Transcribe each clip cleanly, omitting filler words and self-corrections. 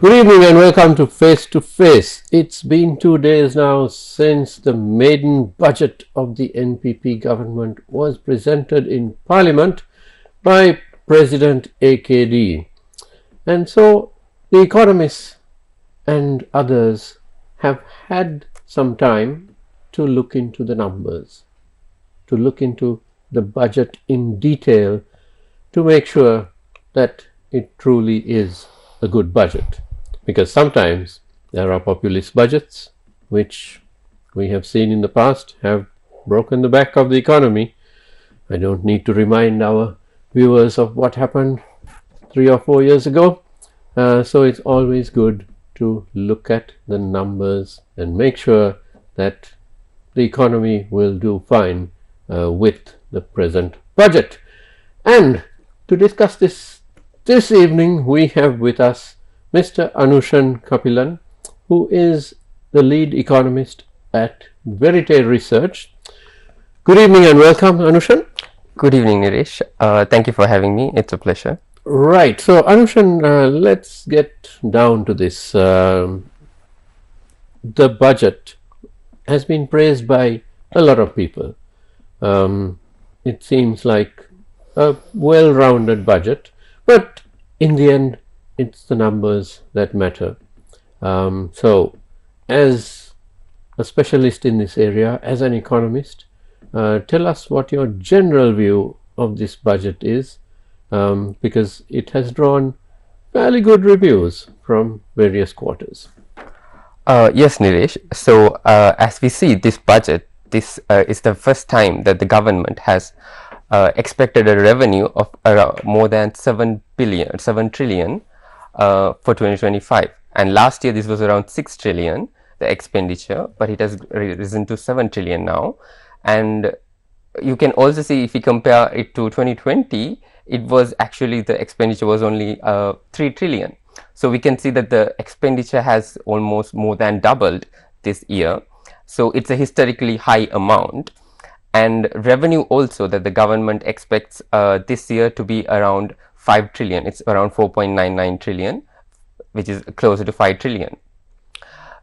Good evening and welcome to Face to Face. It's been 2 days now since the maiden budget of the NPP government was presented in Parliament by President AKD. And so the economists and others have had some time to look into the numbers, to look into the budget in detail to make sure that it truly is a good budget. Because sometimes there are populist budgets which we have seen in the past have broken the back of the economy. I don't need to remind our viewers of what happened 3 or 4 years ago. So it's always good to look at the numbers and make sure that the economy will do fine with the present budget. And to discuss this evening, we have with us Mr. Anushan Kapilan, who is the lead economist at Verite Research. Good evening and welcome, Anushan. Good evening, Niresh. Thank you for having me. It's a pleasure. Right. So, Anushan, let's get down to this. The budget has been praised by a lot of people. It seems like a well-rounded budget, but in the end, it's the numbers that matter. So, as a specialist in this area, as an economist, tell us what your general view of this budget is, because it has drawn fairly good reviews from various quarters. Yes, Niresh. So, as we see this budget, this is the first time that the government has expected a revenue of around more than 7 trillion for 2025, and last year this was around 6 trillion, the expenditure, but it has risen to 7 trillion now. And you can also see, if we compare it to 2020, it was actually, the expenditure was only 3 trillion. So we can see that the expenditure has almost more than doubled this year. So it's a historically high amount. And revenue also that the government expects this year to be around 5 trillion. It's around 4.99 trillion, which is closer to 5 trillion,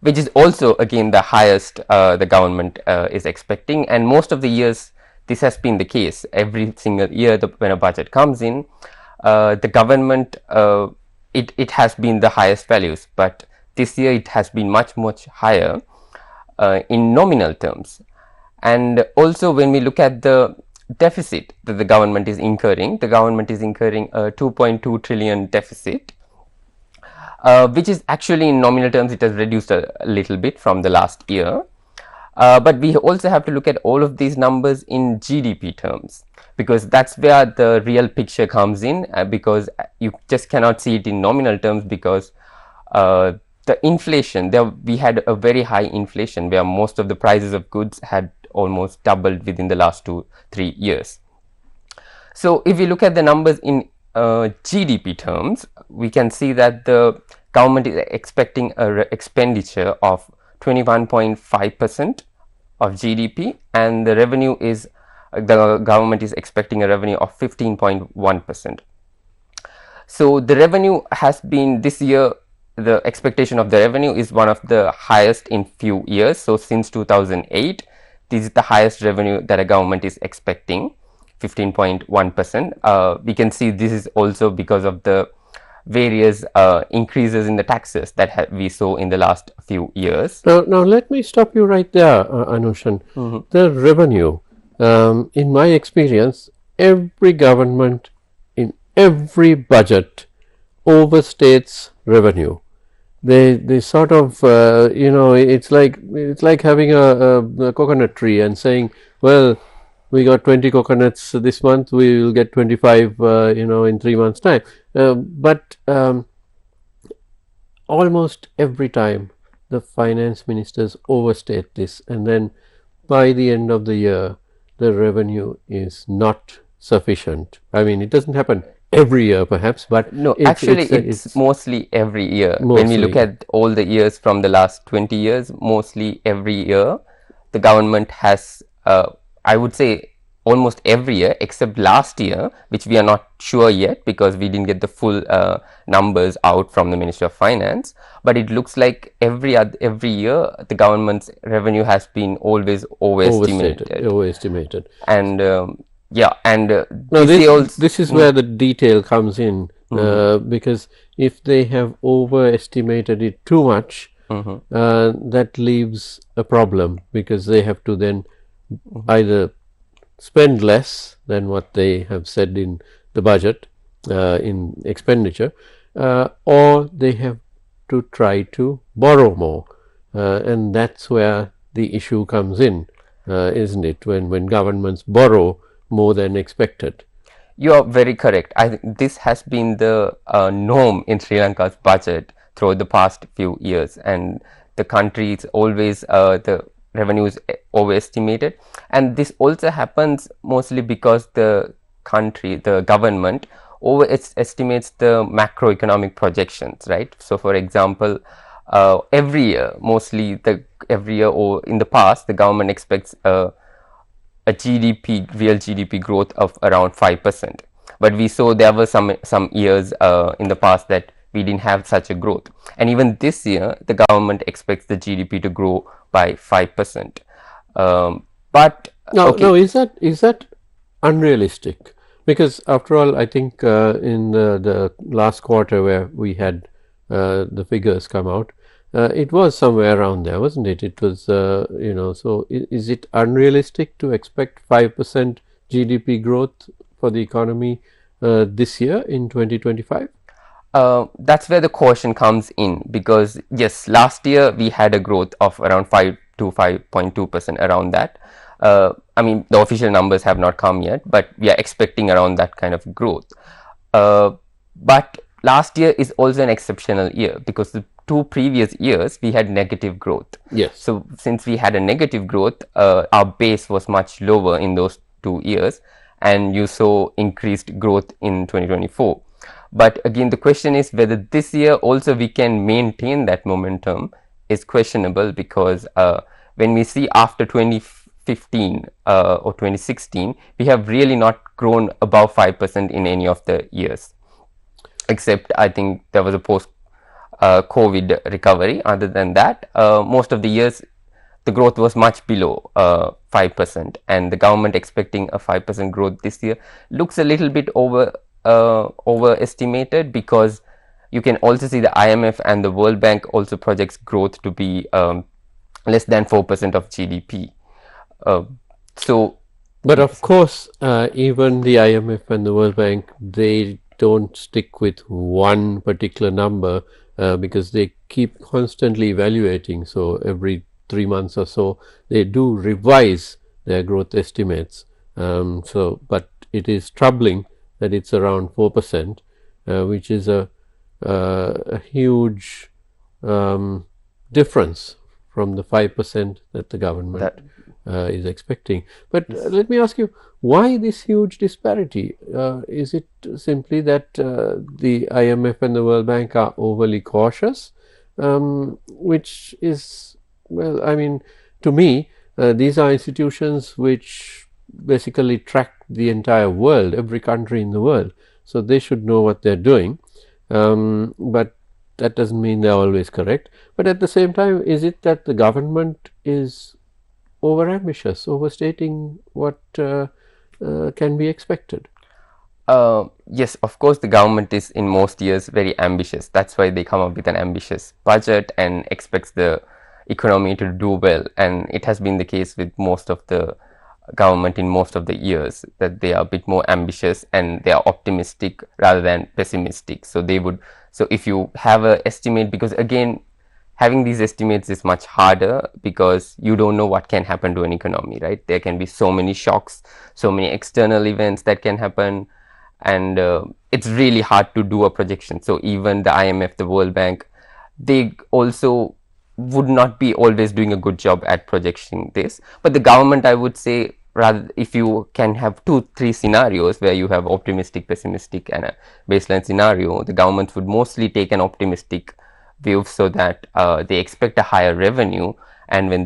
which is also again the highest the government is expecting. And most of the years this has been the case. Every single year when a budget comes in, the government, it has been the highest values, but this year it has been much higher in nominal terms. And also when we look at the deficit that the government is incurring, a 2.2 trillion deficit, which is actually, in nominal terms, it has reduced a little bit from the last year. But we also have to look at all of these numbers in GDP terms, because that's where the real picture comes in, because you just cannot see it in nominal terms, because the inflation, we had a very high inflation where most of the prices of goods had almost doubled within the last 2-3 years. So if we look at the numbers in GDP terms, we can see that the government is expecting a expenditure of 21.5% of GDP, and the revenue is, the government is expecting a revenue of 15.1%. So the revenue has been, this year, the expectation of the revenue is one of the highest in few years. So since 2008, this is the highest revenue that a government is expecting, 15.1%. We can see this is also because of the various increases in the taxes that we saw in the last few years. Now let me stop you right there, Anushan. The revenue, in my experience, every government in every budget overstates revenue. They sort of, it's like having a coconut tree and saying, well, we got 20 coconuts this month, we will get 25, in 3 months' time. But almost every time the finance ministers overstate this, and then by the end of the year, the revenue is not sufficient. I mean, it doesn't happen every year perhaps, but no, it's mostly every year. When we look at all the years from the last 20 years, mostly every year the government has, I would say almost every year except last year, which we are not sure yet because we didn't get the full numbers out from the Ministry of Finance. But it looks like every year the government's revenue has been always overestimated. And Now this is where the detail comes in, because if they have overestimated it too much, that leaves a problem, because they have to then either spend less than what they have said in the budget, in expenditure, or they have to try to borrow more, and that's where the issue comes in, isn't it, when governments borrow more than expected. You are very correct. I think this has been the norm in Sri Lanka's budget throughout the past few years, and the country is always the revenue is overestimated, and this also happens mostly because the government overestimates the macroeconomic projections, right? So, for example, every year or in the past, the government expects a real GDP growth of around 5%. But we saw there were some years in the past that we didn't have such a growth. And even this year, the government expects the GDP to grow by 5%. But no, is that unrealistic? Because after all, I think in the last quarter where we had the figures come out, it was somewhere around there, wasn't it? It was, so is it unrealistic to expect 5% GDP growth for the economy this year in 2025? That's where the caution comes in, because yes, last year we had a growth of around 5 to 5.2%, around that. I mean, the official numbers have not come yet, but we are expecting around that kind of growth. But last year is also an exceptional year, because the 2 previous years we had negative growth. Yes. So since we had a negative growth, our base was much lower in those 2 years, and you saw increased growth in 2024. But again, the question is whether this year also we can maintain that momentum is questionable, because when we see after 2015 or 2016, we have really not grown above 5% in any of the years, except I think there was a post COVID recovery. Other than that, most of the years the growth was much below 5%, and the government expecting a 5% growth this year looks a little bit overestimated, because you can also see the IMF and the World Bank also projects growth to be less than 4% of GDP. But of course, even the IMF and the World Bank, they don't stick with one particular number, because they keep constantly evaluating. So every 3 months or so, they do revise their growth estimates. But it is troubling that it's around 4%, which is a huge difference from the 5% that the government is expecting. But let me ask you, why this huge disparity? Is it simply that the IMF and the World Bank are overly cautious, which is, well, I mean, to me, these are institutions which basically track the entire world, every country in the world, so they should know what they're doing, but that doesn't mean they're always correct. But at the same time, is it that the government is over ambitious, overstating what can be expected? Yes, of course, the government is in most years very ambitious. That's why they come up with an ambitious budget and expects the economy to do well, and it has been the case with most of the government in most of the years, that they are a bit more ambitious and they are optimistic rather than pessimistic. So if you have an estimate, because again, having these estimates is much harder, because you don't know what can happen to an economy, right? There can be so many shocks, so many external events that can happen, and it's really hard to do a projection. So even the IMF, the World Bank, they also would not be always doing a good job at projecting this. But the government, I would say, rather, if you can have 2-3 scenarios where you have optimistic, pessimistic and a baseline scenario, the government would mostly take an optimistic view, so that they expect a higher revenue, and when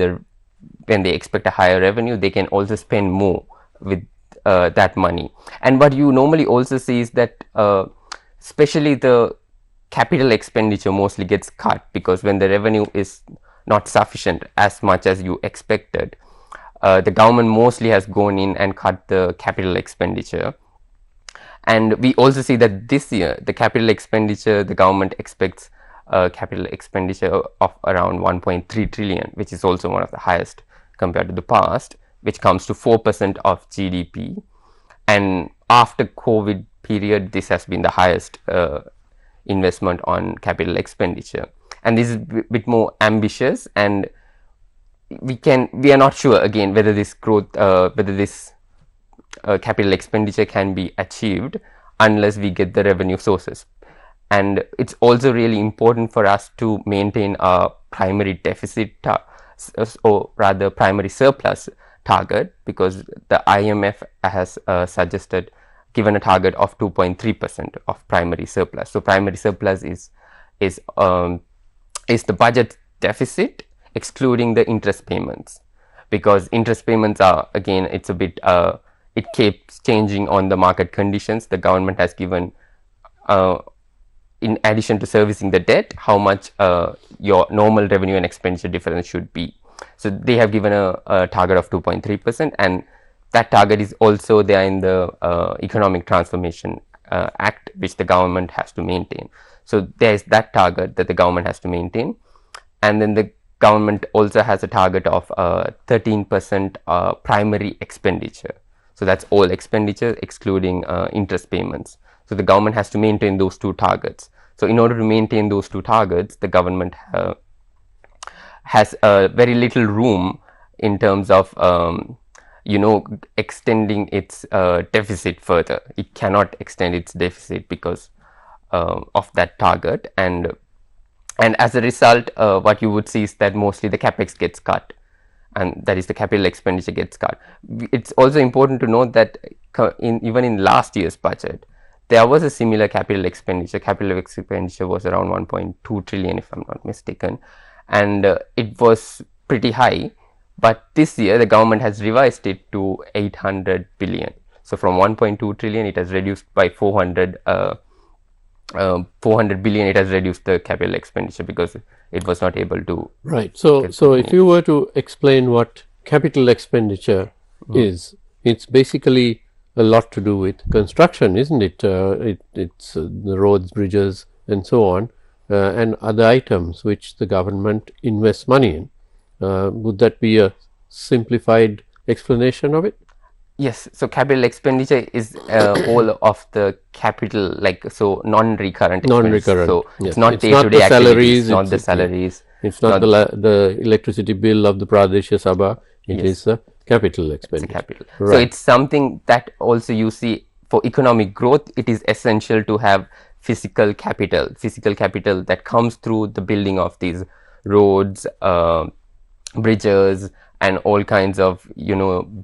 they expect a higher revenue, they can also spend more with that money. And what you normally also see is that especially the capital expenditure mostly gets cut, because when the revenue is not sufficient as much as you expected, the government mostly has gone in and cut the capital expenditure. And we also see that this year the capital expenditure, the government expects capital expenditure of around 1.3 trillion, which is also one of the highest compared to the past, which comes to 4% of GDP. And after COVID period, this has been the highest investment on capital expenditure. And this is a bit more ambitious, and we are not sure again whether this growth, whether this capital expenditure can be achieved unless we get the revenue sources. And it's also really important for us to maintain a primary deficit or rather primary surplus target, because the IMF has given a target of 2.3% of primary surplus. So primary surplus is the budget deficit excluding the interest payments, because interest payments are, again, it's a bit it keeps changing on the market conditions. The government has given, in addition to servicing the debt, how much your normal revenue and expenditure difference should be. So they have given a target of 2.3%, and that target is also there in the Economic Transformation Act, which the government has to maintain. So there is that target that the government has to maintain, and then the government also has a target of 13% primary expenditure. So that's all expenditure excluding interest payments. So the government has to maintain those two targets. So in order to maintain those two targets, the government has very little room in terms of extending its deficit further. It cannot extend its deficit because of that target, and as a result, what you would see is that mostly the capex gets cut, and that is the capital expenditure gets cut. It's also important to note that even in last year's budget, there was a similar capital expenditure. Capital expenditure was around 1.2 trillion, if I'm not mistaken, and it was pretty high. But this year, the government has revised it to 800 billion. So from 1.2 trillion, it has reduced by 400 billion. It has reduced the capital expenditure because it was not able to. Right. So if you were to explain what capital expenditure is, it's basically a lot to do with construction, isn't it? It's the roads, bridges, and so on, and other items which the government invests money in. Would that be a simplified explanation of it? Yes. So capital expenditure is all of the capital, like, so non-recurrent. So yes. it's not day-to-day activities, not the salaries. It's not the electricity bill of the Pradesh Sabha. It is a capital expenditure. Capital. Right. So it's something that also you see for economic growth. It is essential to have physical capital that comes through the building of these roads, bridges, and all kinds of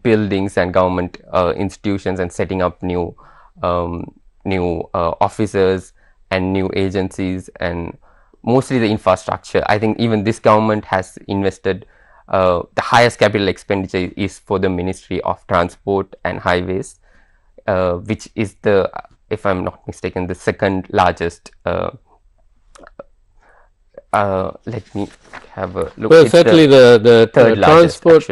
buildings and government institutions, and setting up new offices and new agencies, and mostly the infrastructure. I think even this government has invested the highest capital expenditure is for the Ministry of Transport and Highways, which is the, if I'm not mistaken, the second largest. Let me have a look. Well, it's certainly the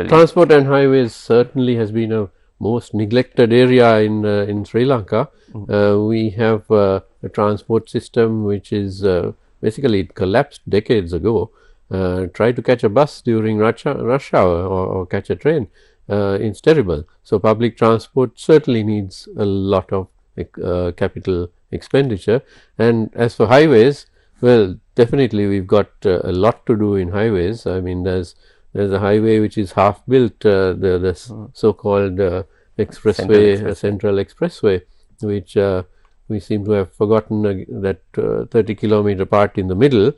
transport and highways certainly has been a most neglected area in Sri Lanka. We have a transport system which is basically it collapsed decades ago. Try to catch a bus during rush hour or catch a train. It's terrible. So public transport certainly needs a lot of capital expenditure. And as for highways, well, definitely we've got a lot to do in highways. I mean, there's a highway which is half built, the so-called expressway, Central Expressway, which we seem to have forgotten that 30-kilometer part in the middle.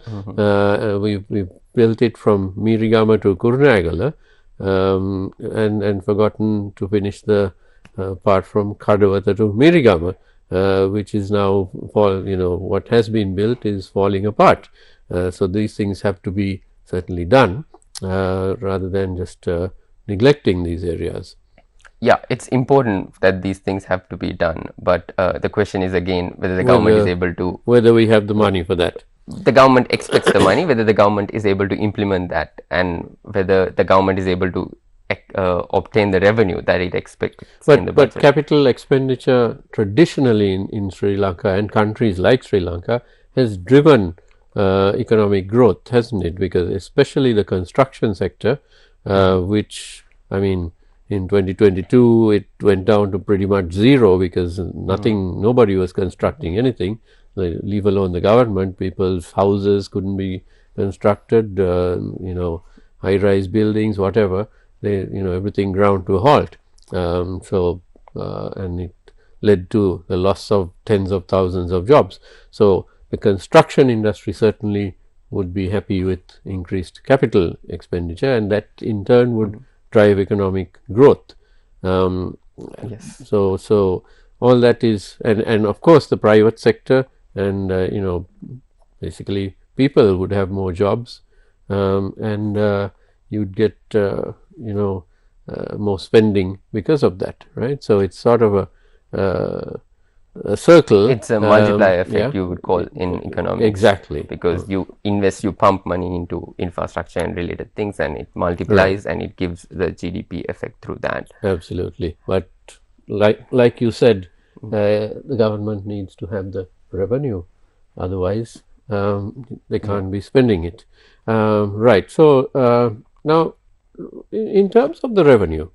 We've built it from Mirigama to Kurunegala, and forgotten to finish the part from Kadawatha to Mirigama. Which is now what has been built is falling apart. So these things have to be certainly done rather than just neglecting these areas. Yeah, it's important that these things have to be done, but the question is again whether the government is able to, whether we have the money for that. the government expects the money, whether the government is able to implement that, and whether the government is able to obtain the revenue that it expects in the budget. But capital expenditure traditionally in Sri Lanka and countries like Sri Lanka has driven economic growth, hasn't it? Because especially the construction sector, which, I mean, in 2022 it went down to pretty much zero because nobody was constructing anything, leave alone the government. People's houses couldn't be constructed, high-rise buildings, whatever. Everything ground to a halt. And it led to the loss of tens of thousands of jobs. So the construction industry certainly would be happy with increased capital expenditure, and that in turn would drive economic growth. Yes. So all that is, and of course the private sector and basically people would have more jobs, and you'd get more spending because of that, right? So it's sort of a circle. It's a multiplier effect, you would call in economics. Exactly. Because you invest, you pump money into infrastructure and related things, and it multiplies, and it gives the GDP effect through that. Absolutely. But like you said, the government needs to have the revenue, otherwise they can't be spending it. Right. So now, in terms of the revenue,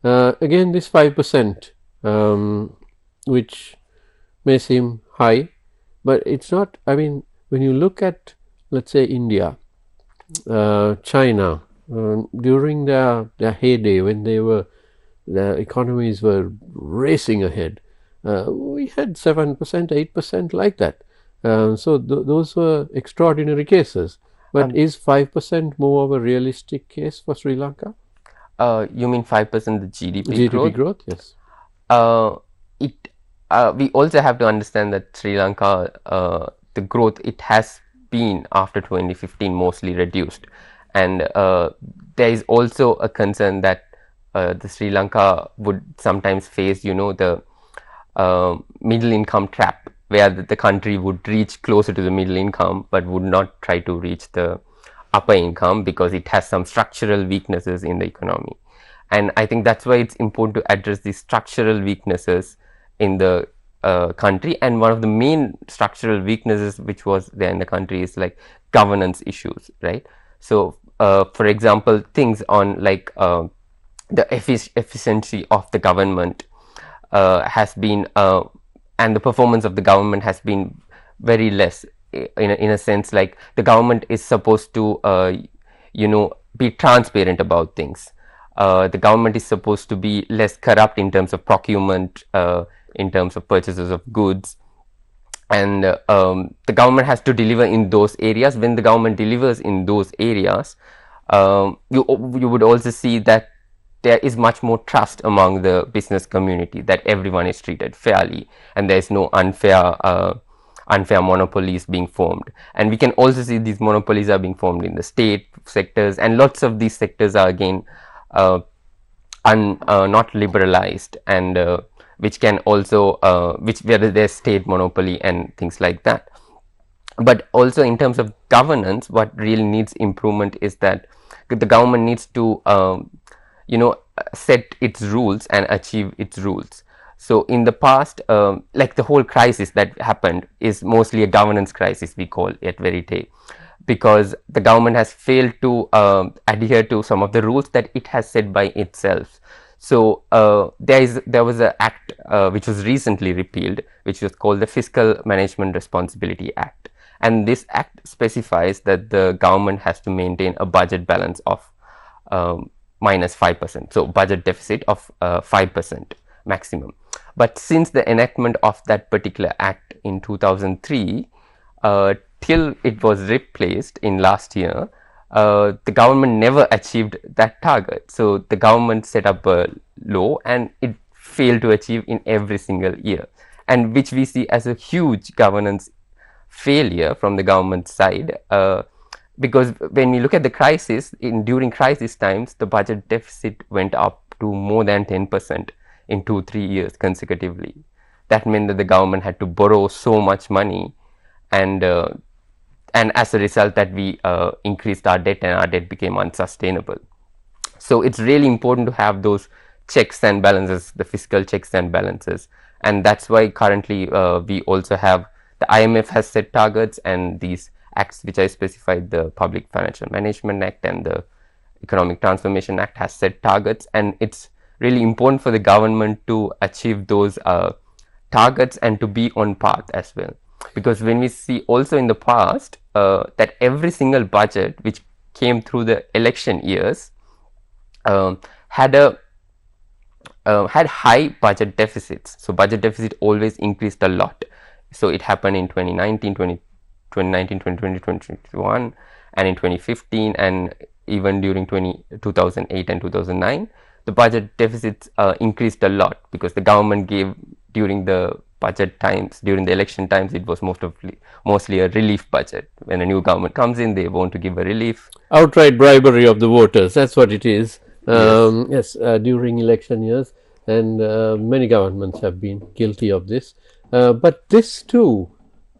again this 5%, which may seem high, but it's not. I mean, when you look at, let's say, India, China, during their heyday, when their economies were racing ahead, we had 7%, 8% like that. So those were extraordinary cases. But is 5% more of a realistic case for Sri Lanka? You mean 5% the GDP growth? Yes. We also have to understand that Sri Lanka, the growth, it has been after 2015 mostly reduced, and there is also a concern that the Sri Lanka would sometimes face, the middle income trap, where the country would reach closer to the middle income but would not try to reach the upper income because it has some structural weaknesses in the economy. And I think that's why it's important to address these structural weaknesses in the country. And one of the main structural weaknesses which was there in the country is like governance issues, right? So for example, things on like the efficiency of the government has been and the performance of the government has been very less, in a sense. Like the government is supposed to be transparent about things. The government is supposed to be less corrupt in terms of procurement, in terms of purchases of goods, and the government has to deliver in those areas. When the government delivers in those areas, you would also see that there is much more trust among the business community, that everyone is treated fairly and there is no unfair monopolies being formed. And we can also see these monopolies are being formed in the state sectors, and lots of these sectors are again not liberalized, and which can also where there's state monopoly and things like that. But also in terms of governance, what really needs improvement is that the government needs to set its rules and achieve its rules. So in the past, like the whole crisis that happened is mostly a governance crisis, we call it Verite, because the government has failed to adhere to some of the rules that it has set by itself. So there was an act which was recently repealed, which was called the Fiscal Management Responsibility Act, and this act specifies that the government has to maintain a budget balance of minus 5%, so budget deficit of 5% maximum. But since the enactment of that particular act in 2003 till it was replaced in last year, the government never achieved that target. So the government set up a law and it failed to achieve in every single year, and which we see as a huge governance failure from the government side. Because when we look at the crisis, during crisis times, the budget deficit went up to more than 10% in 2-3 years consecutively. That meant that the government had to borrow so much money, and as a result that we increased our debt, and our debt became unsustainable. So it's really important to have those checks and balances, the fiscal checks and balances, and that's why currently we also have the IMF has set targets, and these acts which I specified, the Public Financial Management Act and the Economic Transformation Act, has set targets, and it's really important for the government to achieve those targets and to be on path as well. Because when we see also in the past that every single budget which came through the election years had high budget deficits. So budget deficit always increased a lot. So it happened in 2019, 2020, 2021, and in 2015, and even during 2008 and 2009, the budget deficits increased a lot, because the government gave during the budget times, during the election times, it was mostly a relief budget. When a new government comes in, they want to give a relief. Outright bribery of the voters, that's what it is. Yes, during election years, and many governments have been guilty of this. But this too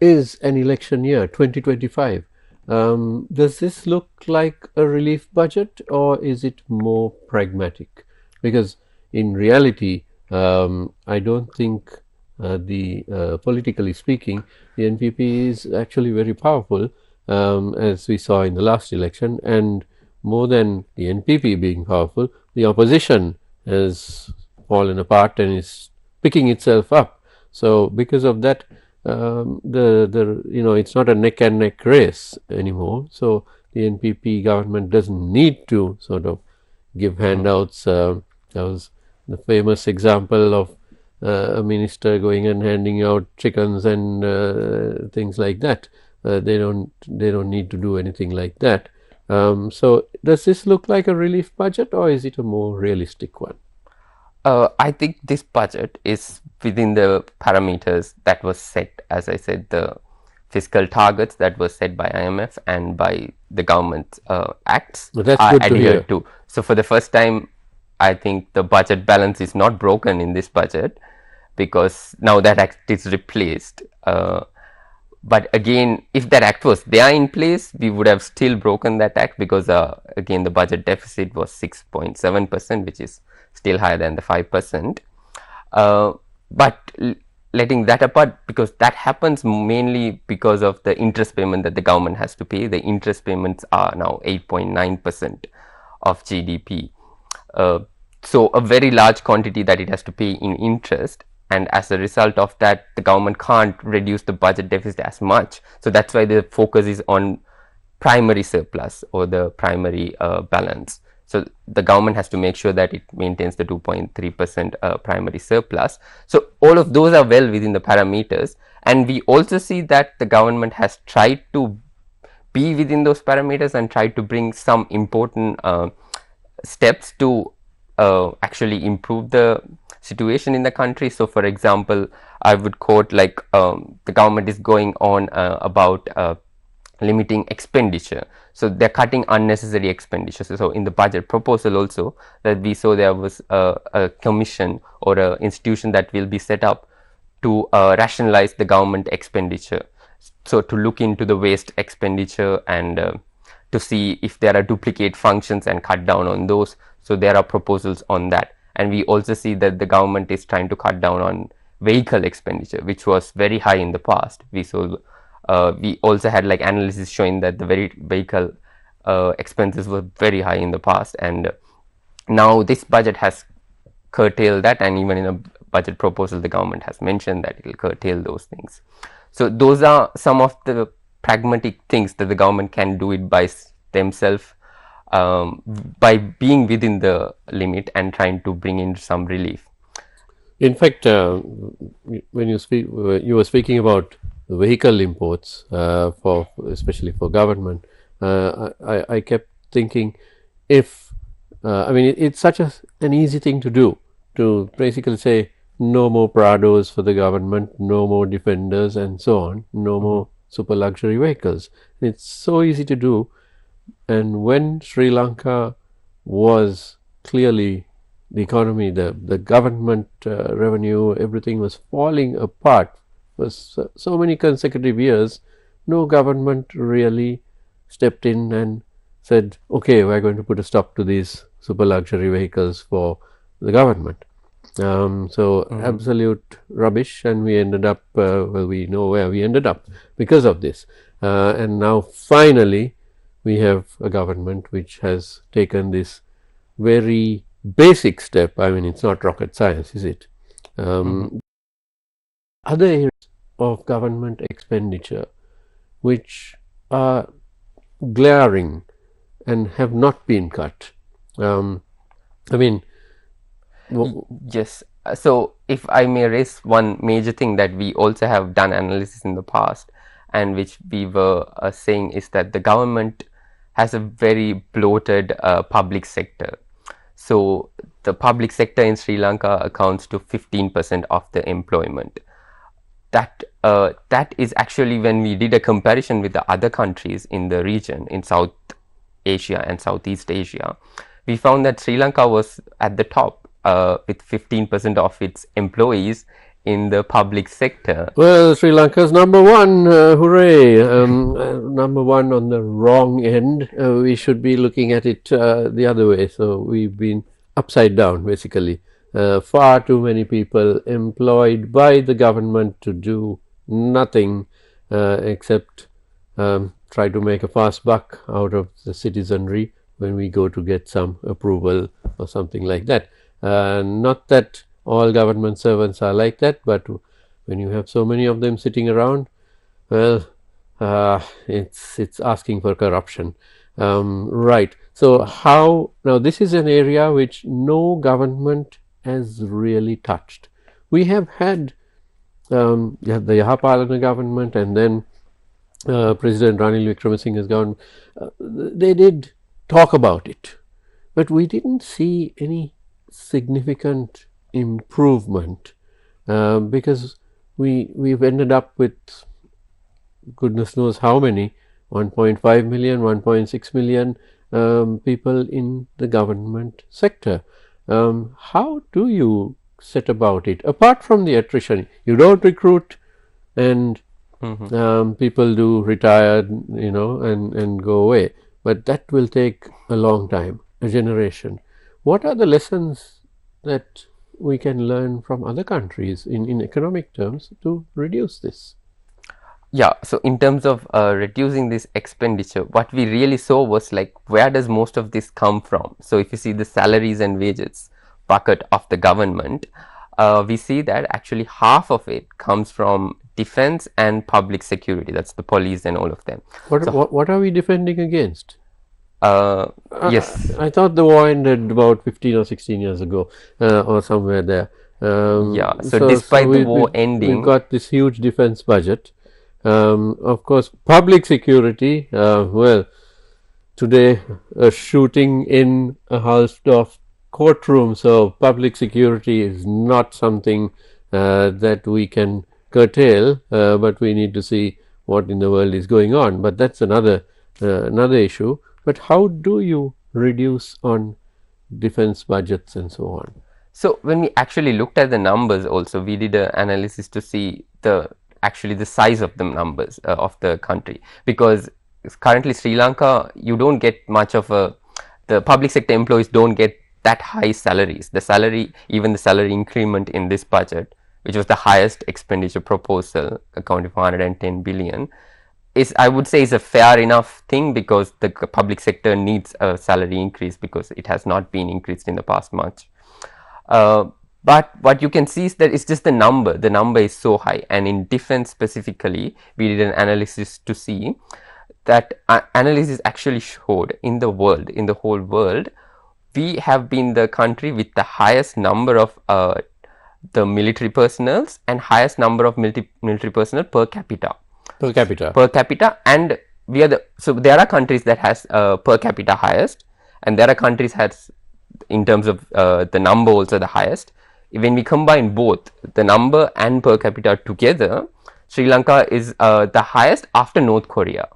is an election year, 2025. Does this look like a relief budget, or is it more pragmatic? Because in reality, I don't think politically speaking, the NPP is actually very powerful, as we saw in the last election, and more than the NPP being powerful, the opposition has fallen apart and is picking itself up. So because of that, it's not a neck and neck race anymore. So the NPP government doesn't need to sort of give handouts. That was the famous example of a minister going and handing out chickens and things like that. They don't need to do anything like that. So does this look like a relief budget, or is it a more realistic one? I think this budget is within the parameters that was set, as I said, the fiscal targets that was set by IMF and by the government acts are adhered to. So for the first time, I think the budget balance is not broken in this budget, because now that act is replaced. But again, if that act was there in place, we would have still broken that act, because again the budget deficit was 6.7%, which is still higher than the 5%. But letting that apart, because that happens mainly because of the interest payment that the government has to pay. The interest payments are now 8.9% of GDP. So a very large quantity that it has to pay in interest, and as a result of that, the government can't reduce the budget deficit as much. So that's why the focus is on primary surplus, or the primary balance. So the government has to make sure that it maintains the 2.3% primary surplus. So all of those are well within the parameters, and we also see that the government has tried to be within those parameters and tried to bring some important steps to actually improve the situation in the country. So for example, I would quote like the government is going on about limiting expenditure. So they're cutting unnecessary expenditure. So in the budget proposal also, that we saw there was a commission or an institution that will be set up to rationalize the government expenditure. So to look into the waste expenditure and to see if there are duplicate functions and cut down on those. So there are proposals on that. And we also see that the government is trying to cut down on vehicle expenditure, which was very high in the past. We saw we also had like analysis showing that the vehicle expenses were very high in the past, and now this budget has curtailed that, and even in a budget proposal the government has mentioned that it will curtail those things. So those are some of the pragmatic things that the government can do it by themselves, by being within the limit and trying to bring in some relief. In fact, when you were speaking about vehicle imports, especially for government, I kept thinking, if it's such an easy thing to do, to basically say no more Prados for the government, no more Defenders and so on, no more super luxury vehicles. It's so easy to do. And when Sri Lanka was clearly the economy, the government revenue, everything was falling apart for so many consecutive years. No government really stepped in and said, okay, we're going to put a stop to these super luxury vehicles for the government. So absolute rubbish, and we ended up, well, we know where we ended up because of this. And now finally we have a government which has taken this very basic step. I mean, it's not rocket science, is it? Other areas of government expenditure which are glaring and have not been cut. I mean, yes. So if I may raise one major thing that we also have done analysis in the past, and which we were saying, is that the government has a very bloated public sector. So the public sector in Sri Lanka accounts to 15% of the employment. That is actually, when we did a comparison with the other countries in the region, in South Asia and Southeast Asia, we found that Sri Lanka was at the top with 15% of its employees in the public sector. Well, Sri Lanka's number one, hooray! Number one on the wrong end. We should be looking at it the other way. So we've been upside down, basically. Far too many people employed by the government to do nothing except try to make a fast buck out of the citizenry when we go to get some approval or something like that. Not that all government servants are like that, but when you have so many of them sitting around, well, it's asking for corruption. Right. So how, now this is an area which no government has really touched. We have had the Yahapalana government, and then President Ranil Wickremesinghe's government. They did talk about it, but we didn't see any significant improvement because we've ended up with goodness knows how many, 1.5 million, 1.6 million people in the government sector. How do you set about it? Apart from the attrition, you don't recruit, and people do retire, you know, and go away. But that will take a long time, a generation. What are the lessons that we can learn from other countries in economic terms to reduce this? Yeah, so in terms of reducing this expenditure, what we really saw was like, where does most of this come from? So if you see the salaries and wages bucket of the government, we see that actually half of it comes from defense and public security. That's the police and all of them. What are we defending against? Yes. I thought the war ended about 15 or 16 years ago or somewhere there. Yeah, so despite the war ending, we've got this huge defense budget. Of course, public security, well, today a shooting in a Halsdorf courtroom, so public security is not something that we can curtail, but we need to see what in the world is going on. But that's another issue. But how do you reduce on defense budgets and so on? So when we actually looked at the numbers also, we did an analysis to see the size of the numbers of the country, because currently Sri Lanka, you don't get much of the public sector employees don't get that high salaries. The salary, even the salary increment in this budget, which was the highest expenditure proposal, accounting for 110 billion, is, I would say, is a fair enough thing, because the public sector needs a salary increase because it has not been increased in the past much. But what you can see is that it's just the number is so high. And in defense specifically, we did an analysis to see that analysis actually showed in the whole world, we have been the country with the highest number of the military personnel and highest number of military personnel per capita. And we are so there are countries that has per capita highest, and there are countries has, in terms of the number, also the highest. When we combine both the number and per capita together, Sri Lanka is the highest after North Korea.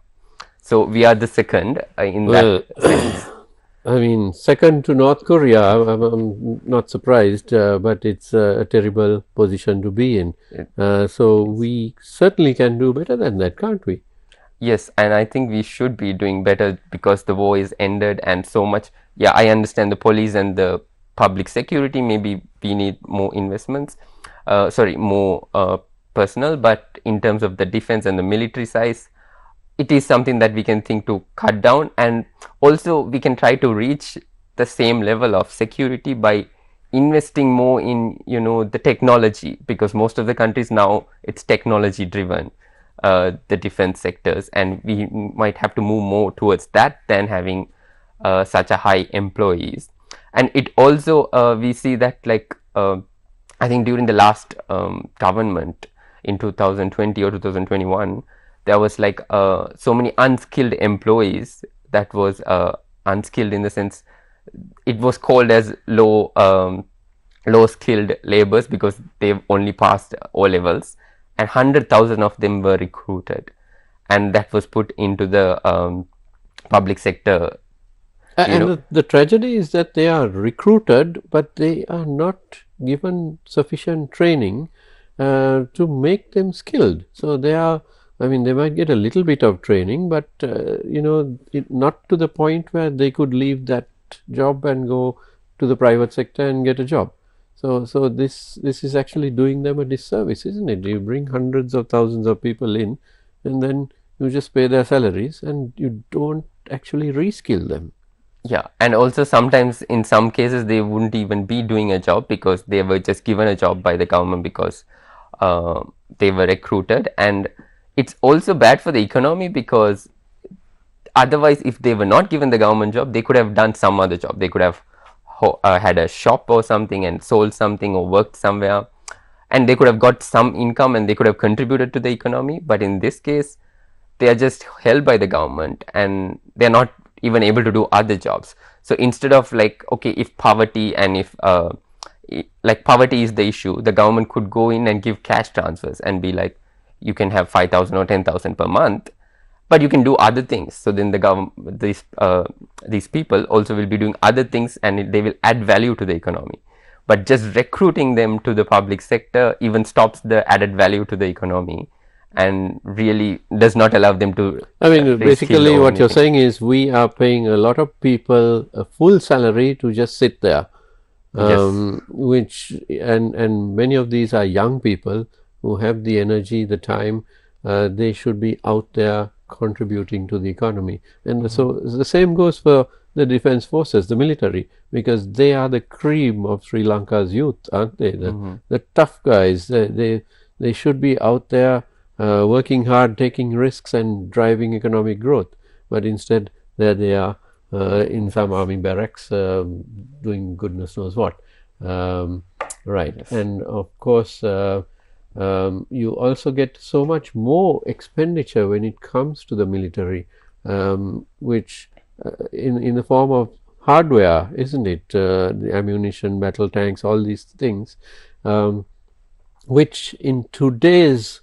So we are the second in that sense. I mean, second to North Korea, I'm not surprised, but it's a terrible position to be in. So we certainly can do better than that, can't we? Yes, and I think we should be doing better because the war is ended and so much. Yeah, I understand the police and the public security. Maybe we need more investments, more personnel. But in terms of the defense and the military size, it is something that we can think to cut down, and also we can try to reach the same level of security by investing more in the technology, because most of the countries now it's technology driven, the defense sectors, and we might have to move more towards that than having such a high employees. And it also we see that I think during the last government in 2020 or 2021, there was so many unskilled employees that was unskilled in the sense it was called as low skilled laborers because they've only passed O levels, and 100,000 of them were recruited, and that was put into the public sector. And the tragedy is that they are recruited, but they are not given sufficient training to make them skilled. So they are, I mean, they might get a little bit of training, but not to the point where they could leave that job and go to the private sector and get a job. So this is actually doing them a disservice, isn't it? You bring hundreds of thousands of people in, and then you just pay their salaries, and you don't actually reskill them. Yeah, and also sometimes in some cases they wouldn't even be doing a job because they were just given a job by the government because they were recruited. And it's also bad for the economy because otherwise, if they were not given the government job, they could have done some other job. They could have had a shop or something and sold something or worked somewhere, and they could have got some income and they could have contributed to the economy. But in this case, they are just held by the government and they're not even able to do other jobs. So instead of okay, if poverty and if poverty is the issue, the government could go in and give cash transfers and be like, you can have 5,000 or 10,000 per month, but you can do other things. So then the government, these people also will be doing other things and they will add value to the economy. But just recruiting them to the public sector even stops the added value to the economy and really does not allow them to. I mean, basically what you're saying is we are paying a lot of people a full salary to just sit there, which and many of these are young people who have the energy, the time. They should be out there contributing to the economy, and so the same goes for the defense forces, the military, because they are the cream of Sri Lanka's youth, aren't they? The tough guys. They should be out there working hard, taking risks and driving economic growth. But instead, there they are in some army barracks doing goodness knows what. Right. Yes. And of course, you also get so much more expenditure when it comes to the military, which in the form of hardware, isn't it? The ammunition, battle tanks, all these things, which in today's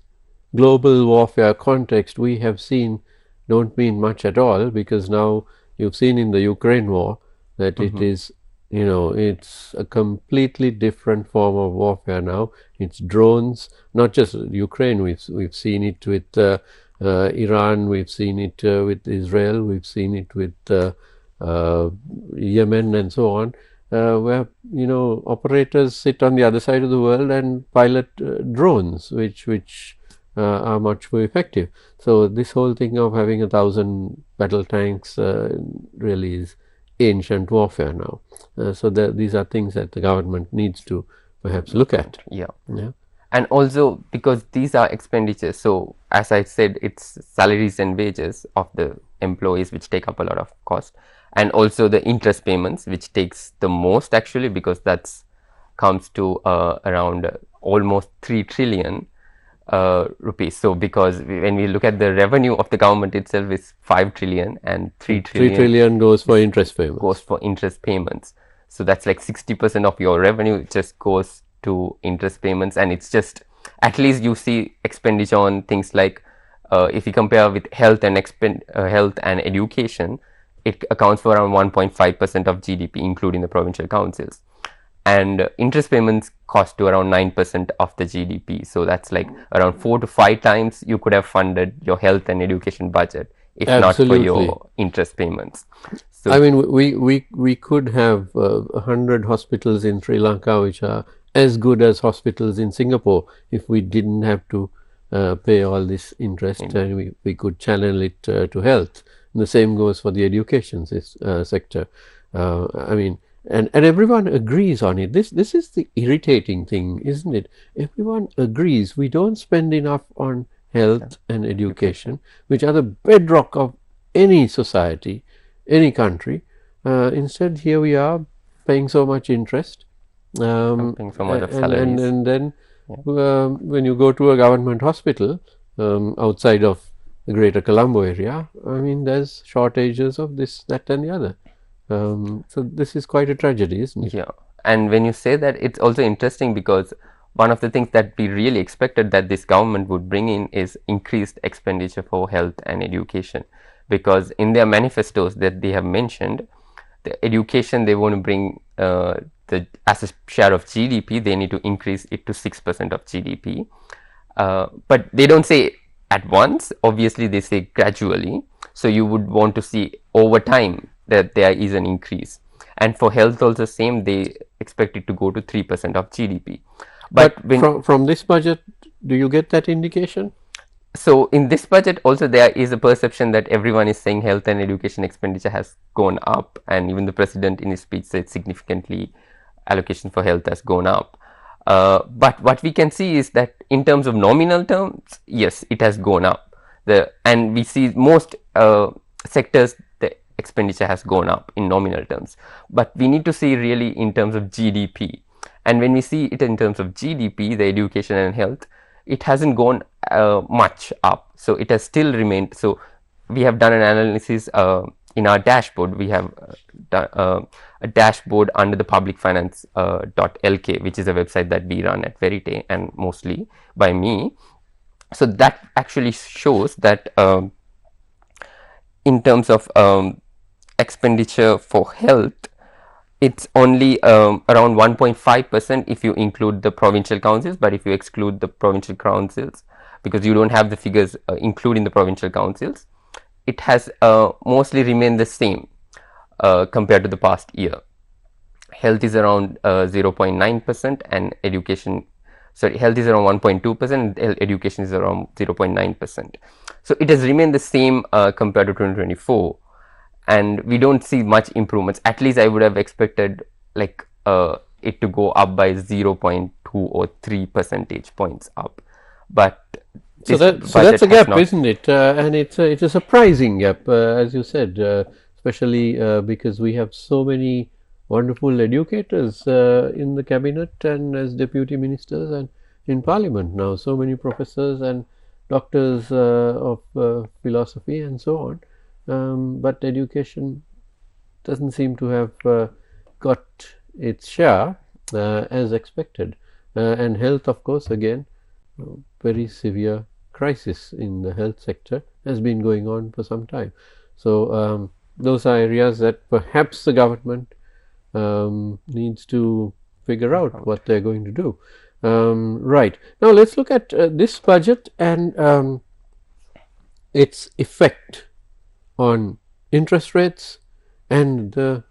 global warfare context we have seen don't mean much at all, because now you've seen in the Ukraine war that it is, it's a completely different form of warfare now. It's drones, not just Ukraine. We've seen it with Iran. We've seen it with Israel. We've seen it with Yemen and so on, where operators sit on the other side of the world and pilot drones, which are much more effective. So this whole thing of having 1,000 battle tanks really is ancient warfare now. So these are things that the government needs to perhaps look at. Yeah. And also because these are expenditures, so as I said, it's salaries and wages of the employees which take up a lot of cost, and also the interest payments, which takes the most actually, because that's comes to around almost 3 trillion rupees. So because when we look at the revenue of the government itself is 5 trillion, and 3 trillion goes for interest payments. So that's like 60% of your revenue just goes to interest payments, and it's just, at least you see expenditure on things like if you compare with health and education, it accounts for around 1.5% of GDP, including the provincial councils. And interest payments cost to around 9% of the GDP. So that's like around 4 to 5 times you could have funded your health and education budget if not for your interest payments. So I mean, we could have 100 hospitals in Sri Lanka which are as good as hospitals in Singapore if we didn't have to pay all this interest, and we could channel it to health. And the same goes for the education sector. I mean, and everyone agrees on it. This is the irritating thing, isn't it? Everyone agrees we don't spend enough on health and education, which are the bedrock of any society, any country. Instead, here we are paying so much interest, paying so much of salaries. And then when you go to a government hospital outside of the Greater Colombo area, I mean, there's shortages of this, that, and the other. So this is quite a tragedy, isn't it? Yeah, and when you say that, it's also interesting because one of the things that we really expected that this government would bring in is increased expenditure for health and education, because in their manifestos that they have mentioned, the education they want to bring as a share of GDP, they need to increase it to 6% of GDP. But they don't say at once, obviously they say gradually. So you would want to see over time that there is an increase. And for health also same, they expect it to go to 3% of GDP. But from this budget, do you get that indication? So in this budget also there is a perception that everyone is saying health and education expenditure has gone up, and even the president in his speech said significantly allocation for health has gone up. But what we can see is that in terms of nominal terms, yes, it has gone up. And we see most sectors the expenditure has gone up in nominal terms. But we need to see really in terms of GDP. And when we see it in terms of GDP, the education and health, it hasn't gone much up. So it has still remained. So we have done an analysis in our dashboard. We have done a dashboard under the publicfinance.lk, which is a website that we run at Verite and mostly by me. So that actually shows that in terms of expenditure for health, it's only around 1.5% if you include the provincial councils, but if you exclude the provincial councils, because you don't have the figures including the provincial councils, it has mostly remained the same compared to the past year. Health is around 0.9% and education, sorry, health is around 1.2% and education is around 0.9%. So it has remained the same compared to 2024. And we don't see much improvements. At least I would have expected like it to go up by 0.2 or 3 percentage points up. But so that's a gap, isn't it? And it's a surprising gap, as you said, especially because we have so many wonderful educators in the cabinet and as deputy ministers and in parliament now. So many professors and doctors of philosophy and so on. But education doesn't seem to have got its share as expected, and health, of course, again, very severe crisis in the health sector has been going on for some time. So those are areas that perhaps the government needs to figure out what they're going to do. Right, now let's look at this budget and its effect on interest rates and the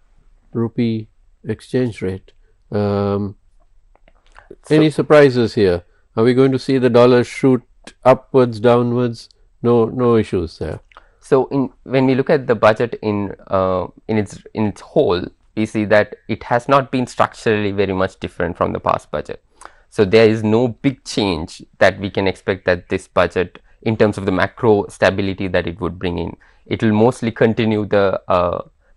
rupee exchange rate. Any surprises here? Are we going to see the dollar shoot upwards, downwards? No issues there. So when we look at the budget in its whole, we see that it has not been structurally very much different from the past budget. So there is no big change that we can expect that this budget, in terms of the macro stability that it would bring in, it will mostly continue the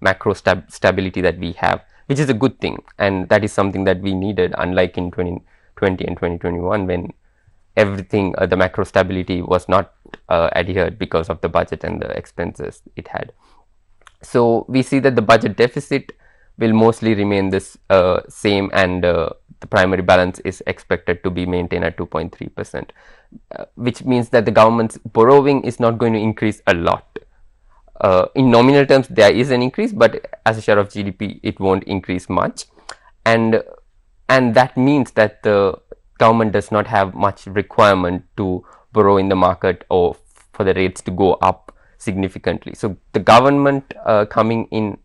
macro stability that we have, which is a good thing, and that is something that we needed, unlike in 2020 and 2021 when everything, the macro stability was not adhered because of the budget and the expenses it had. So we see that the budget deficit will mostly remain this same, and the primary balance is expected to be maintained at 2.3%, which means that the government's borrowing is not going to increase a lot. in nominal terms there is an increase, but as a share of GDP it won't increase much, and that means that the government does not have much requirement to borrow in the market or for the rates to go up significantly. So the government coming in,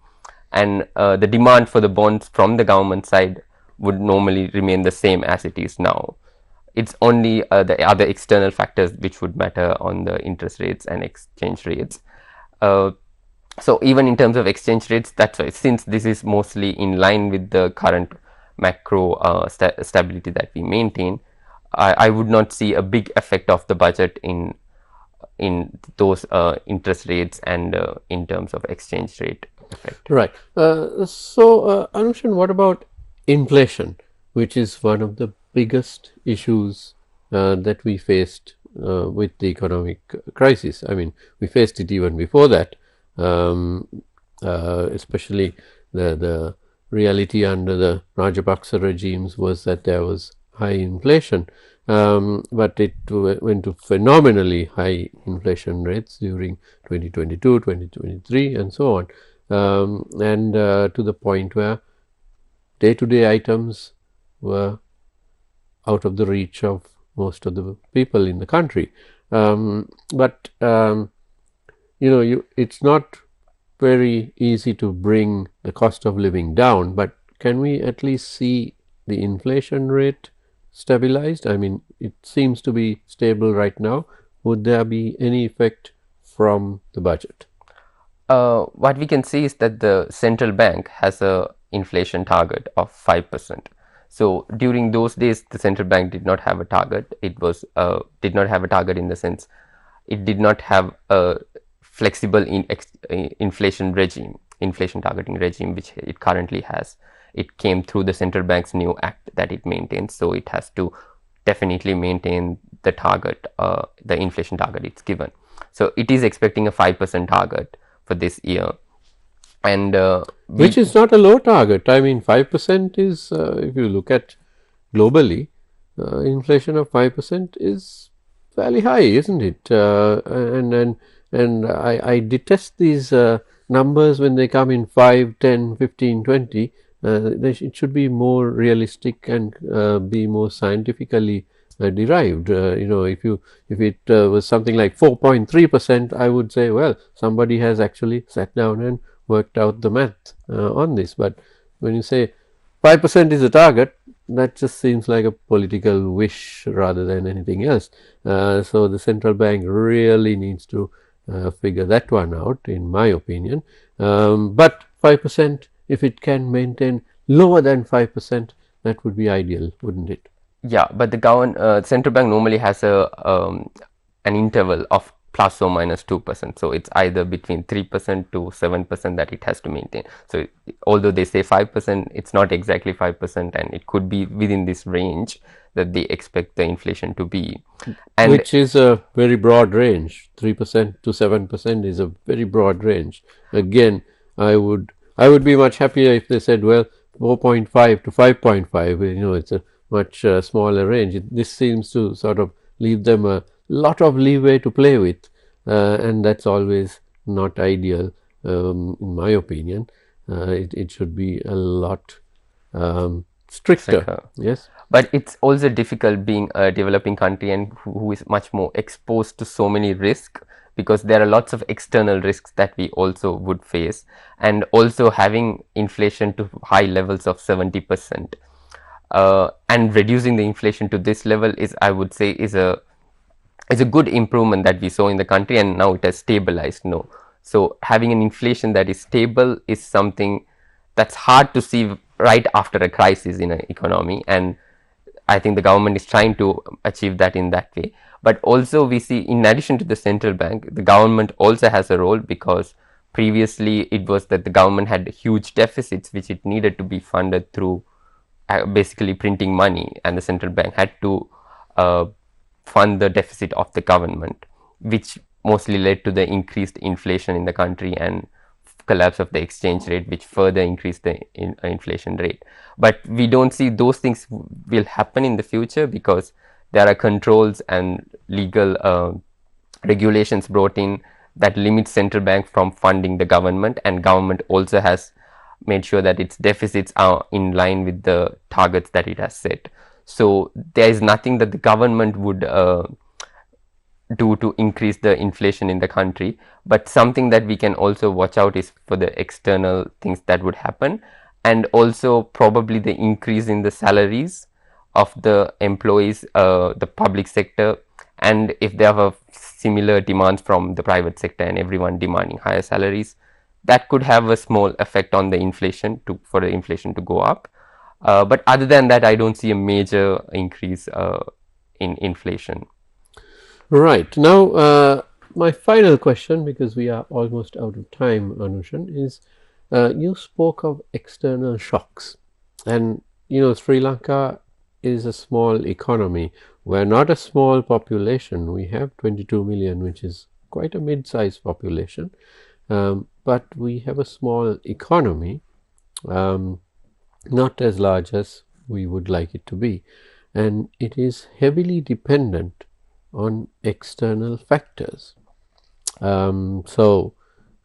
and the demand for the bonds from the government side would normally remain the same as it is now. It's only the other external factors which would matter on the interest rates and exchange rates. So even in terms of exchange rates, that's why, since this is mostly in line with the current macro stability that we maintain, I would not see a big effect of the budget in those interest rates and in terms of exchange rate effect. Right. So, Anushan, what about inflation, which is one of the biggest issues that we faced with the economic crisis? I mean, we faced it even before that, especially the reality under the Rajapaksa regimes was that there was high inflation, but it went to phenomenally high inflation rates during 2022, 2023 and so on, and to the point where day-to-day items were out of the reach of most of the people in the country. But it's not very easy to bring the cost of living down, but can we at least see the inflation rate stabilized? I mean, it seems to be stable right now. Would there be any effect from the budget? What we can see is that the central bank has a inflation target of 5%. So during those days, the central bank did not have a target. It was did not have a target in the sense it did not have a flexible inflation targeting regime, which it currently has. It came through the central bank's new act that it maintains. So it has to definitely maintain the target, the inflation target it's given. So it is expecting a 5% target for this year, and which is not a low target. I mean, 5% is, if you look at globally, inflation of 5% is fairly high, isn't it? And I detest these numbers when they come in 5, 10, 15, 20. It should be more realistic and be more scientifically derived. If it was something like 4.3%, I would say, well, somebody has actually sat down and worked out the math on this. But when you say 5% is the target, that just seems like a political wish rather than anything else. So the central bank really needs to figure that one out, in my opinion. But 5%, if it can maintain lower than 5%, that would be ideal, wouldn't it? Yeah, but the central bank normally has an interval of plus or minus 2%. So it's either between 3% to 7% that it has to maintain. So although they say 5%, it's not exactly 5%, and it could be within this range that they expect the inflation to be. And which is a very broad range. 3% to 7% is a very broad range. Again, I would be much happier if they said, well, 4.5 to 5.5. It's a much smaller range. This seems to sort of leave them a lot of leeway to play with, and that's always not ideal, in my opinion. It should be a lot stricter. Yes, but it's also difficult being a developing country and who is much more exposed to so many risks, because there are lots of external risks that we also would face, and also having inflation to high levels of 70%. And reducing the inflation to this level is, I would say, is a good improvement that we saw in the country, and now it has stabilized. So having an inflation that is stable is something that's hard to see right after a crisis in an economy, and I think the government is trying to achieve that in that way. But also we see, in addition to the central bank, the government also has a role, because previously it was that the government had huge deficits which it needed to be funded through basically printing money, and the central bank had to fund the deficit of the government, which mostly led to the increased inflation in the country and collapse of the exchange rate, which further increased the inflation rate. But we don't see those things will happen in the future, because there are controls and legal regulations brought in that limits central bank from funding the government, and government also has made sure that its deficits are in line with the targets that it has set. So there is nothing that the government would do to increase the inflation in the country, but something that we can also watch out is for the external things that would happen, and also probably the increase in the salaries of the employees, the public sector, and if they have a similar demands from the private sector and everyone demanding higher salaries, that could have a small effect on the inflation for the inflation to go up. But other than that, I don't see a major increase in inflation. Right. Now, my final question, because we are almost out of time, Anushan, is you spoke of external shocks. And, Sri Lanka is a small economy. We're not a small population. We have 22 million, which is quite a mid-sized population. But we have a small economy, not as large as we would like it to be. And it is heavily dependent on external factors. I mean,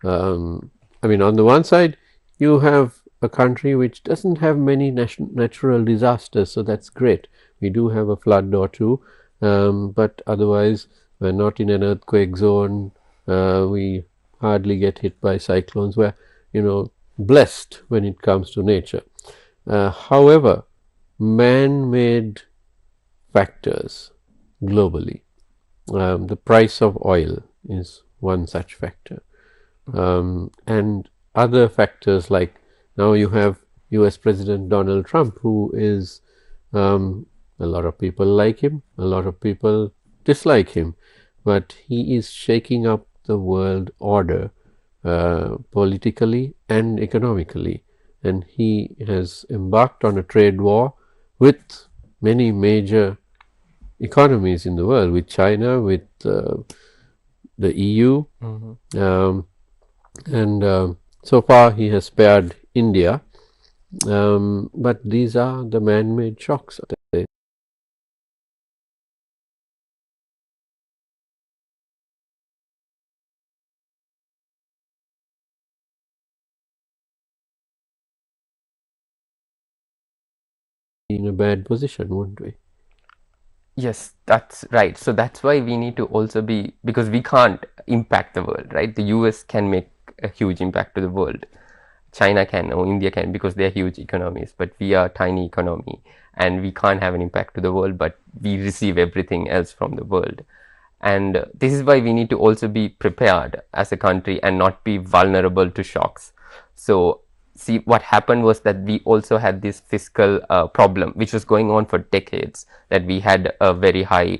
on the one side, you have a country which doesn't have many natural disasters, so that's great. We do have a flood or two, but otherwise, we're not in an earthquake zone. We hardly get hit by cyclones. We're, blessed when it comes to nature. However, man-made factors globally, the price of oil is one such factor, and other factors like now you have US President Donald Trump, who is, a lot of people like him, a lot of people dislike him, but he is shaking up the world order politically and economically, and he has embarked on a trade war with many major economies in the world, with China, with the EU, and so far he has spared India, but these are the man-made shocks. In a bad position, wouldn't we? Yes, that's right. So that's why we need to also be, because we can't impact the world, right? The US can make a huge impact to the world. China can, or India can, because they're huge economies, but we are a tiny economy and we can't have an impact to the world, but we receive everything else from the world. And this is why we need to also be prepared as a country and not be vulnerable to shocks. So see, what happened was that we also had this fiscal problem, which was going on for decades, that we had a very high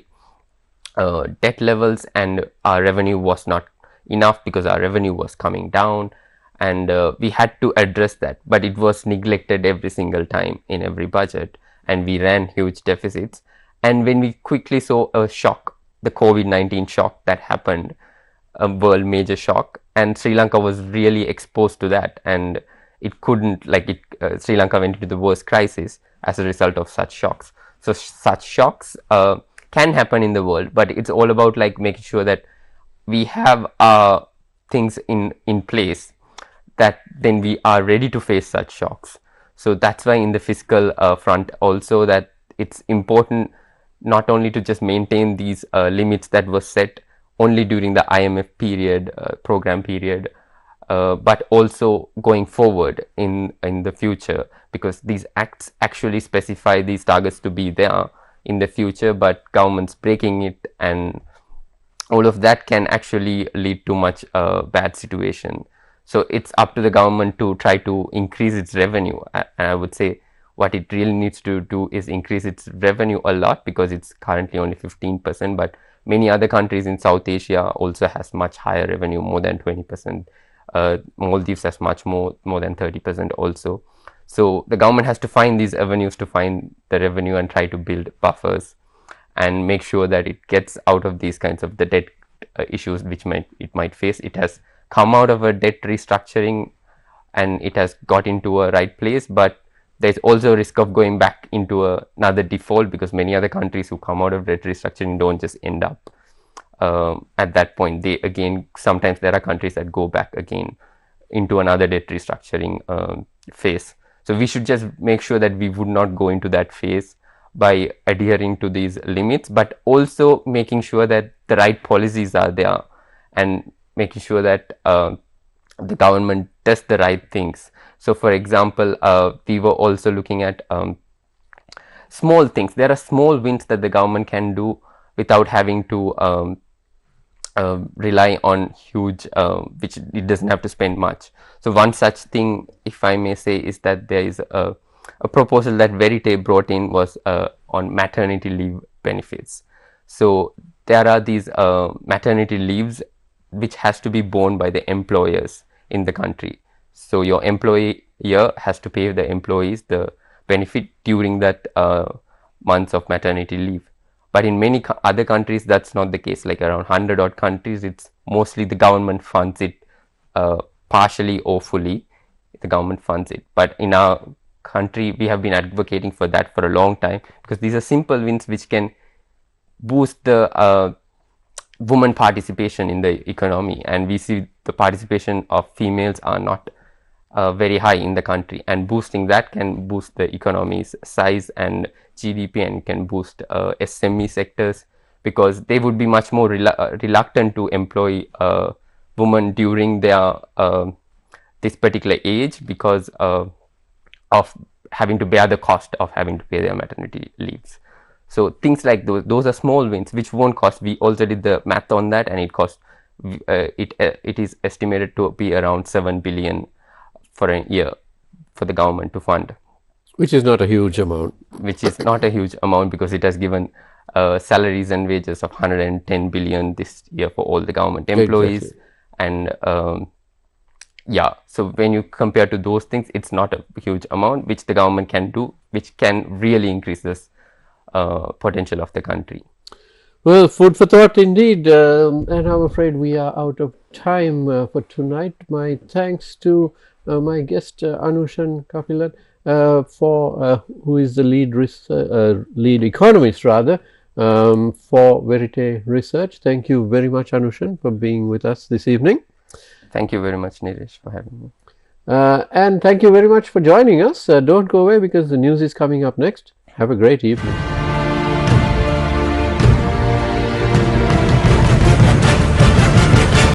debt levels and our revenue was not enough because our revenue was coming down, and we had to address that, but it was neglected every single time in every budget, and we ran huge deficits. And when we quickly saw a shock, the COVID-19 shock that happened, a world major shock, and Sri Lanka was really exposed to that, and it couldn't, Sri Lanka went into the worst crisis as a result of such shocks. So such shocks can happen in the world, but it's all about making sure that we have things in place that then we are ready to face such shocks. So that's why in the fiscal front also, that it's important not only to just maintain these limits that were set only during the IMF period, program period, but also going forward in the future, because these acts actually specify these targets to be there in the future, but governments breaking it and all of that can actually lead to much bad situation. So it's up to the government to try to increase its revenue. And I would say what it really needs to do is increase its revenue a lot, because it's currently only 15%, but many other countries in South Asia also has much higher revenue, more than 20%. Maldives has much more than 30% also. So the government has to find these avenues to find the revenue and try to build buffers and make sure that it gets out of these kinds of the debt issues which it might face. It has come out of a debt restructuring and it has got into a right place, but there's also a risk of going back into another default, because many other countries who come out of debt restructuring don't just end up at that point, they again, sometimes there are countries that go back again into another debt restructuring phase. So we should just make sure that we would not go into that phase by adhering to these limits, but also making sure that the right policies are there and making sure that the government does the right things. So for example, we were also looking at small things. There are small wins that the government can do without having to rely on huge, which it doesn't have to spend much. So one such thing, if I may say, is that there is a proposal that Verite brought in was on maternity leave benefits. So there are these maternity leaves which has to be borne by the employers in the country. So your employer has to pay the employees the benefit during that months of maternity leave. But in many other countries, that's not the case. Like around 100 odd countries, it's mostly the government funds it partially or fully. The government funds it. But in our country, we have been advocating for that for a long time, because these are simple wins which can boost the women participation in the economy, and we see the participation of females are not very high in the country, and boosting that can boost the economy's size and GDP, and can boost SME sectors, because they would be much more reluctant to employ women during their this particular age, because of having to bear the cost of having to pay their maternity leaves. So things like those are small wins which won't cost. We also did the math on that, and it cost it is estimated to be around 7 billion for a year for the government to fund, which is not a huge amount. Which is not a huge amount, because it has given salaries and wages of 110 billion this year for all the government employees. Exactly. And yeah, so when you compare to those things, it's not a huge amount which the government can do, which can really increase this potential of the country. Well, food for thought indeed, and I'm afraid we are out of time for tonight. My thanks to my guest Anushan Kapilan, who is the lead economist rather for Verite Research. Thank you very much, Anushan, for being with us this evening. Thank you very much, Nilesh, for having me. And thank you very much for joining us. Don't go away, because the news is coming up next. Have a great evening.